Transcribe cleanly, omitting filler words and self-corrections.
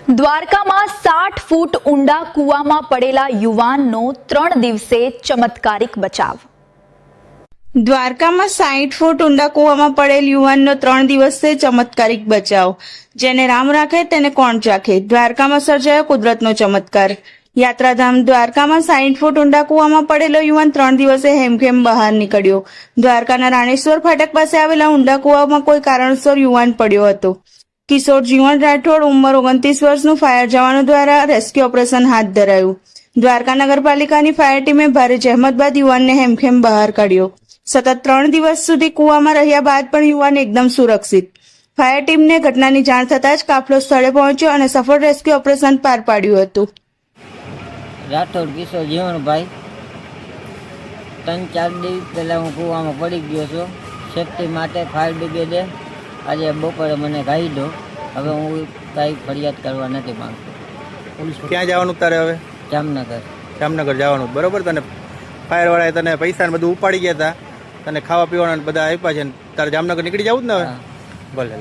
દ્વારકામાં 60 ફૂટ ઊંડા કૂવામાં પડેલા યુવાનનો 3 દિવસે ચમત્કારિક બચાવ. દ્વારકામાં 60 ફૂટ ઊંડા કૂવામાં પડેલ યુવાનનો 3 દિવસે ચમત્કારિક બચાવ. જેને રામ રાખે તેને કોણ ચાખે. દ્વારકામાં સર્જાયો કુદરતનો ચમત્કાર. યાત્રાધામ દ્વારકામાં 60 ફૂટ ઊંડા કૂવામાં પડેલો યુવાન 3 દિવસે હેમખેમ બહાર નીકળ્યો. દ્વારકાના રાણેશ્વર ફાટક પાસે આવેલા ઊંડા કૂવામાં કોઈ કારણસર યુવાન પડ્યો હતો. કિશોર જીવન રાઠોડ ઉંમર 29 વર્ષનું ફાયર જવાનો દ્વારા રેસ્ક્યુ ઓપરેશન હાથ ધરાયું. દ્વારકા નગરપાલિકાની ફાયર ટીમે ભારે જહેમત બાદ યુવાનને હેમખેમ બહાર કાઢ્યો. સતત 3 દિવસ સુધી કૂવામાં રહ્યા બાદ પણ યુવાન એકદમ સુરક્ષિત. ફાયર ટીમને ઘટનાની જાણ થતાં જ કાફલો સ્થળે પહોંચ્યો અને સફળ રેસ્ક્યુ ઓપરેશન પાર પાડ્યું હતું. રાઠોડ કિશોર જીવણભાઈ, 3-4 દિવસ પહેલાં હું કૂવામાં પડી ગયો છું. સેફટી માટે ફાયર બ્રિગેડે આજે બપોરે મને કાઢ્યો. હવે હું કાંઈ ફરિયાદ કરવા નથી માંગતો. ક્યાં જવાનું તારે હવે? જામનગર જવાનું, બરોબર. તને ફાયરવાળાએ તને પૈસા ને બધું ઉપાડી ગયા હતા, તને ખાવા પીવાના બધા આપ્યા છે. તારે જામનગર નીકળી જવું જ ને હવે? ભલે.